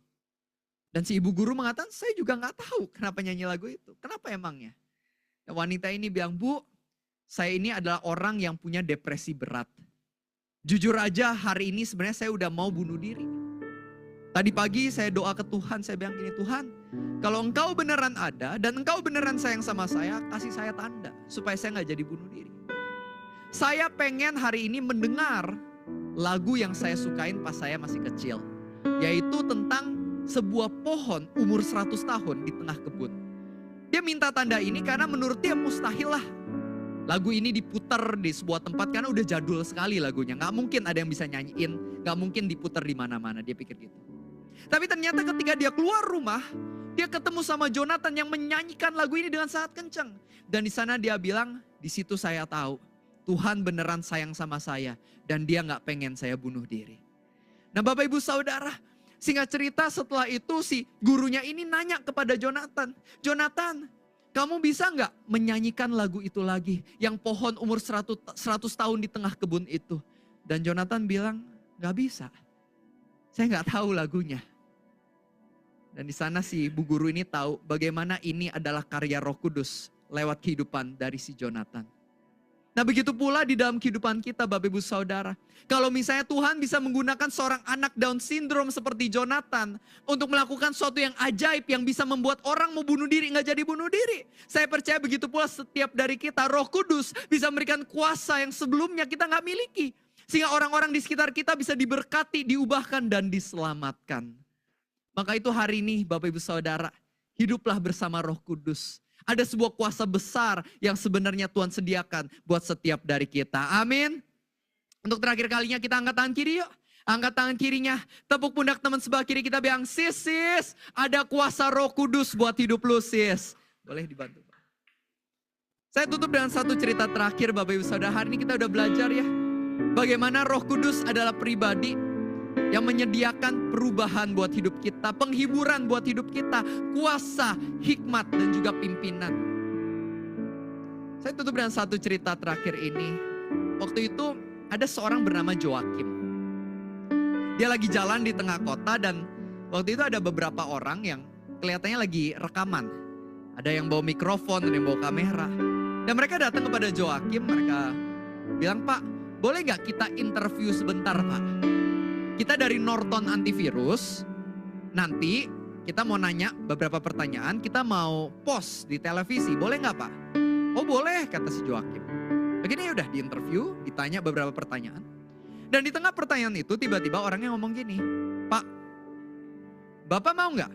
Dan si ibu guru mengatakan saya juga gak tahu kenapa nyanyi lagu itu. Kenapa emangnya? Dan wanita ini bilang, Bu, saya ini adalah orang yang punya depresi berat. Jujur aja hari ini sebenarnya saya udah mau bunuh diri. Tadi pagi saya doa ke Tuhan, saya bilang gini, Tuhan kalau engkau beneran ada dan engkau beneran sayang sama saya, kasih saya tanda supaya saya gak jadi bunuh diri. Saya pengen hari ini mendengar lagu yang saya sukain pas saya masih kecil. Yaitu tentang sebuah pohon umur 100 tahun di tengah kebun. Dia minta tanda ini karena menurut dia mustahil lah lagu ini diputar di sebuah tempat karena udah jadul sekali lagunya. Gak mungkin ada yang bisa nyanyiin, gak mungkin diputar di mana-mana, dia pikir gitu. Tapi ternyata ketika dia keluar rumah, dia ketemu sama Jonathan yang menyanyikan lagu ini dengan sangat kencang. Dan di sana dia bilang, di situ saya tahu Tuhan beneran sayang sama saya dan dia gak pengen saya bunuh diri. Nah Bapak Ibu Saudara, singkat cerita setelah itu si gurunya ini nanya kepada Jonathan, Jonathan, Kamu bisa nggak menyanyikan lagu itu lagi? Yang pohon umur 100 tahun di tengah kebun itu. Dan Jonathan bilang, nggak bisa. Saya nggak tahu lagunya. Dan di sana si bu guru ini tahu bagaimana ini adalah karya Roh Kudus lewat kehidupan dari si Jonathan. Nah begitu pula di dalam kehidupan kita Bapak Ibu Saudara. Kalau misalnya Tuhan bisa menggunakan seorang anak Down syndrome seperti Jonathan untuk melakukan sesuatu yang ajaib yang bisa membuat orang mau bunuh diri nggak jadi bunuh diri. Saya percaya begitu pula setiap dari kita Roh Kudus bisa memberikan kuasa yang sebelumnya kita nggak miliki. Sehingga orang-orang di sekitar kita bisa diberkati, diubahkan dan diselamatkan. Maka itu hari ini Bapak Ibu Saudara, hiduplah bersama Roh Kudus. Ada sebuah kuasa besar yang sebenarnya Tuhan sediakan buat setiap dari kita. Amin. Untuk terakhir kalinya kita angkat tangan kiri yuk. Angkat tangan kirinya. Tepuk pundak teman sebelah kiri kita bilang, sis, ada kuasa Roh Kudus buat hidup lu sis. Boleh dibantu. Saya tutup dengan satu cerita terakhir Bapak Ibu Saudara. Hari ini kita udah belajar ya. Bagaimana Roh Kudus adalah pribadi yang menyediakan perubahan buat hidup kita, penghiburan buat hidup kita, kuasa, hikmat, dan juga pimpinan. Saya tutup dengan satu cerita terakhir ini. Waktu itu ada seorang bernama Joakim. Dia lagi jalan di tengah kota dan waktu itu ada beberapa orang yang kelihatannya lagi rekaman. Ada yang bawa mikrofon, ada yang bawa kamera. Dan mereka datang kepada Joakim, mereka bilang, Pak, boleh gak kita interview sebentar Pak? Kita dari Norton Antivirus, nanti kita mau nanya beberapa pertanyaan, kita mau post di televisi, boleh gak Pak? Oh boleh, kata si Joakim. Begini udah di interview, ditanya beberapa pertanyaan. Dan di tengah pertanyaan itu tiba-tiba orangnya ngomong gini, Pak, Bapak mau gak?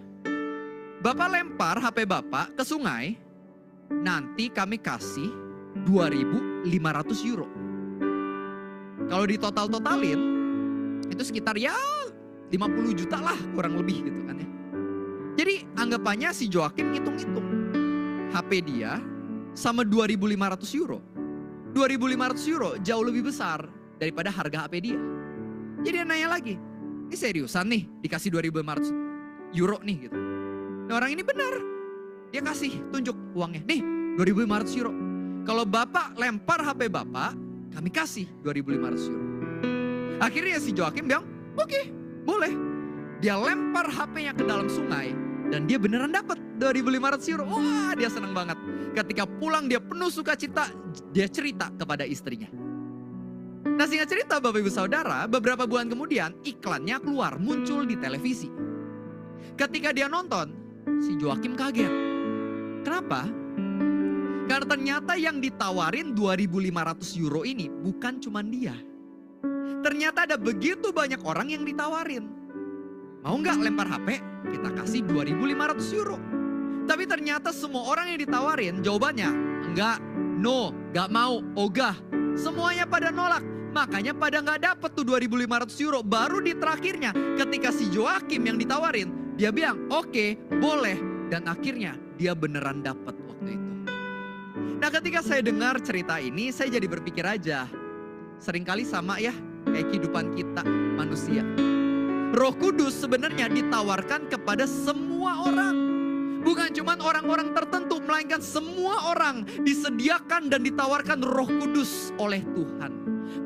Bapak lempar HP Bapak ke sungai, nanti kami kasih 2.500 euro. Kalau ditotal-totalin, itu sekitar ya 50 juta lah kurang lebih gitu kan ya. Jadi anggapannya si Joakim ngitung-ngitung. HP dia sama 2.500 euro. 2.500 euro jauh lebih besar daripada harga HP dia. Jadi dia nanya lagi, ini seriusan nih dikasih 2.500 euro nih gitu. Nah orang ini benar. Dia kasih tunjuk uangnya. Nih 2.500 euro. Kalau Bapak lempar HP Bapak, kami kasih 2.500 euro. Akhirnya si Joakim bilang, oke, boleh. Dia lempar HP-nya ke dalam sungai dan dia beneran dapat 2.500 euro. Wah, dia senang banget. Ketika pulang dia penuh sukacita, dia cerita kepada istrinya. Nah, singkat cerita Bapak Ibu Saudara, beberapa bulan kemudian iklannya keluar, muncul di televisi. Ketika dia nonton, si Joakim kaget. Kenapa? Karena ternyata yang ditawarin 2.500 euro ini bukan cuma dia. Ternyata ada begitu banyak orang yang ditawarin. Mau nggak lempar HP? Kita kasih 2.500 euro. Tapi ternyata semua orang yang ditawarin jawabannya enggak, no, nggak mau, ogah. Semuanya pada nolak. Makanya pada nggak dapet tuh 2.500 euro. Baru di terakhirnya ketika si Joakim yang ditawarin, dia bilang oke, boleh. Dan akhirnya dia beneran dapet waktu itu. Nah ketika saya dengar cerita ini, saya jadi berpikir aja. Seringkali sama ya. Kayak kehidupan kita manusia. Roh Kudus sebenarnya ditawarkan kepada semua orang. Bukan cuma orang-orang tertentu, melainkan semua orang disediakan dan ditawarkan Roh Kudus oleh Tuhan.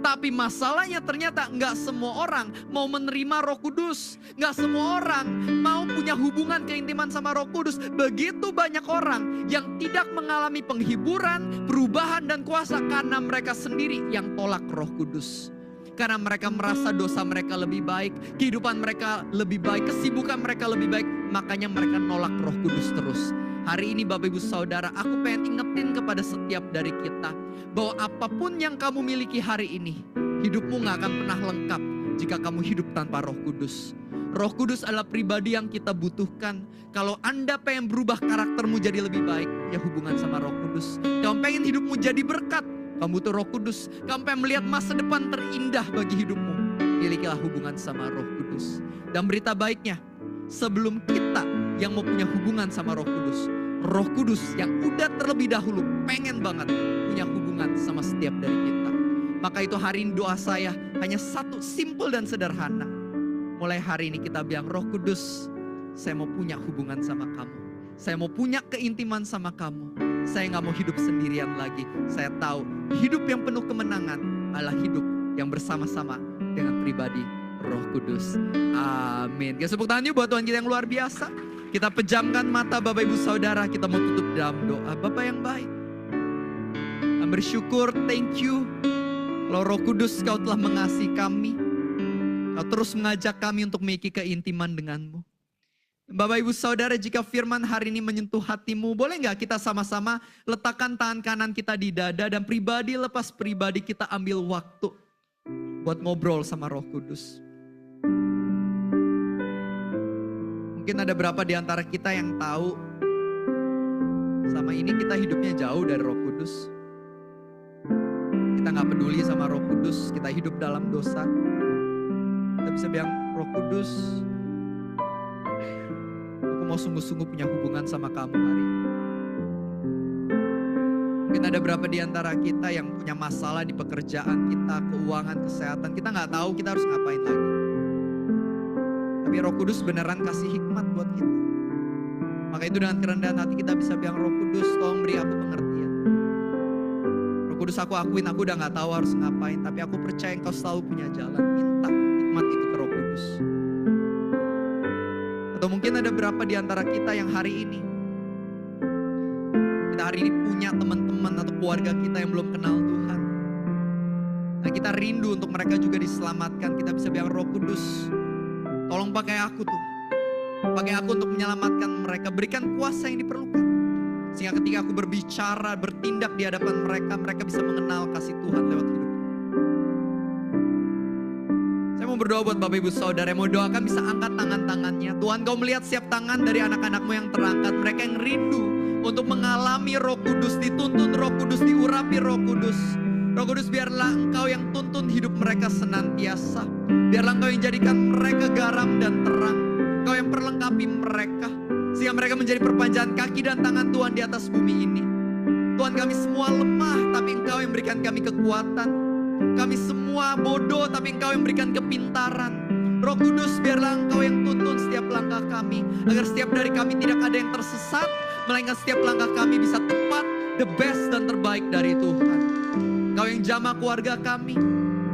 Tapi masalahnya ternyata nggak semua orang mau menerima Roh Kudus. Nggak semua orang mau punya hubungan keintiman sama Roh Kudus. Begitu banyak orang yang tidak mengalami penghiburan, perubahan dan kuasa karena mereka sendiri yang tolak Roh Kudus. Karena mereka merasa dosa mereka lebih baik, kehidupan mereka lebih baik, kesibukan mereka lebih baik. Makanya mereka nolak Roh Kudus terus. Hari ini Bapak Ibu Saudara, aku pengen ingetin kepada setiap dari kita. Bahwa apapun yang kamu miliki hari ini, hidupmu gak akan pernah lengkap jika kamu hidup tanpa Roh Kudus. Roh Kudus adalah pribadi yang kita butuhkan. Kalau Anda pengen berubah karaktermu jadi lebih baik, ya hubungan sama Roh Kudus. Kamu pengen hidupmu jadi berkat, kamu butuh Roh Kudus. Kamu pengen melihat masa depan terindah bagi hidupmu, milikilah hubungan sama Roh Kudus. Dan berita baiknya, sebelum kita yang mau punya hubungan sama Roh Kudus, Roh Kudus yang udah terlebih dahulu pengen banget punya hubungan sama setiap dari kita. Maka itu hari ini doa saya hanya satu, simple dan sederhana. Mulai hari ini kita bilang, Roh Kudus, saya mau punya hubungan sama kamu. Saya mau punya keintiman sama kamu. Saya nggak mau hidup sendirian lagi. Saya tahu hidup yang penuh kemenangan adalah hidup yang bersama-sama dengan pribadi Roh Kudus. Amin. Kita tepuk tangan yuk buat Tuhan kita yang luar biasa. Kita pejamkan mata Bapak Ibu Saudara. Kita mau tutup dalam doa. Bapak yang baik, kami bersyukur, thank you. Kalau Roh Kudus Kau telah mengasihi kami. Kau terus mengajak kami untuk memiliki keintiman dengan-Mu. Bapak Ibu Saudara, jika firman hari ini menyentuh hatimu, boleh nggak kita sama-sama letakkan tangan kanan kita di dada dan pribadi lepas pribadi kita ambil waktu buat ngobrol sama Roh Kudus. Mungkin ada berapa di antara kita yang tahu sama ini kita hidupnya jauh dari Roh Kudus. Kita nggak peduli sama Roh Kudus, kita hidup dalam dosa. Kita bisa bilang, Roh Kudus, aku mau sungguh-sungguh punya hubungan sama kamu hari ini. Mungkin ada berapa di antara kita yang punya masalah di pekerjaan kita, keuangan, kesehatan. Kita nggak tahu kita harus ngapain lagi. Tapi Roh Kudus beneran kasih hikmat buat kita. Maka itu dengan kerendahan hati kita bisa bilang, Roh Kudus tolong beri aku pengertian. Roh Kudus aku akuin aku udah gak tahu harus ngapain. Tapi aku percaya Engkau selalu punya jalan. Minta hikmat itu ke Roh Kudus. Atau mungkin ada berapa di antara kita yang hari ini, kita hari ini punya teman-teman atau keluarga kita yang belum kenal Tuhan. Nah kita rindu untuk mereka juga diselamatkan. Kita bisa bilang, Roh Kudus tolong pakai aku tuh. Pakai aku untuk menyelamatkan mereka. Berikan kuasa yang diperlukan. Sehingga ketika aku berbicara, bertindak di hadapan mereka, mereka bisa mengenal kasih Tuhan lewat hidup. Saya mau berdoa buat Bapak Ibu Saudara yang mau doakan bisa angkat tangan-tangannya. Tuhan Kau melihat setiap tangan dari anak-anak-Mu yang terangkat. Mereka yang rindu untuk mengalami Roh Kudus, dituntun Roh Kudus, diurapi Roh Kudus. Roh Kudus biarlah Engkau yang tuntun hidup mereka senantiasa. Biarlah Engkau yang jadikan mereka garam dan terang. Engkau yang perlengkapi mereka. Sehingga mereka menjadi perpanjangan kaki dan tangan Tuhan di atas bumi ini. Tuhan kami semua lemah tapi Engkau yang berikan kami kekuatan. Kami semua bodoh tapi Engkau yang berikan kepintaran. Roh Kudus biarlah Engkau yang tuntun setiap langkah kami. Agar setiap dari kami tidak ada yang tersesat. Melainkan setiap langkah kami bisa tepat, the best dan terbaik dari Tuhan. Kau yang jamah keluarga kami,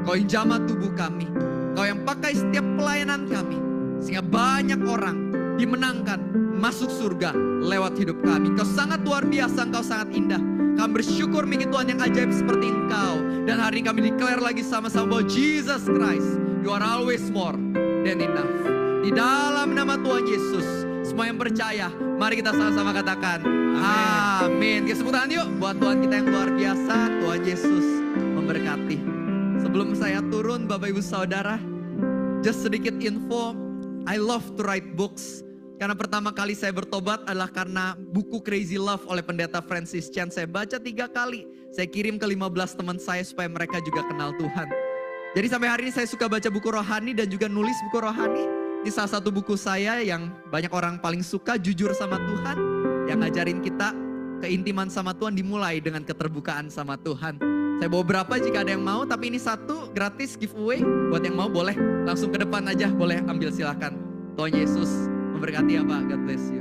Kau yang jamah tubuh kami, Kau yang pakai setiap pelayanan kami, sehingga banyak orang dimenangkan masuk surga lewat hidup kami. Kau sangat luar biasa, Engkau sangat indah. Kami bersyukur memiliki Tuhan yang ajaib seperti Engkau. Dan hari ini kami declare lagi sama-sama bahwa Jesus Christ, You are always more than enough. Di dalam nama Tuhan Yesus, semua yang percaya, mari kita sama-sama katakan amin. Kita tepuk tangan yuk buat Tuhan kita yang luar biasa. Tuhan Yesus memberkati. Sebelum saya turun Bapak Ibu Saudara, just sedikit info. I love to write books. Karena pertama kali saya bertobat adalah karena buku Crazy Love oleh Pendeta Francis Chan. Saya baca 3 kali. Saya kirim ke 15 teman saya supaya mereka juga kenal Tuhan. Jadi sampai hari ini saya suka baca buku rohani dan juga nulis buku rohani. Ini salah satu buku saya yang banyak orang paling suka, Jujur sama Tuhan. Yang ngajarin kita keintiman sama Tuhan dimulai dengan keterbukaan sama Tuhan. Saya bawa berapa jika ada yang mau, tapi ini satu gratis giveaway. Buat yang mau boleh langsung ke depan aja, boleh ambil silakan. Tuhan Yesus memberkati ya Pak, God bless you.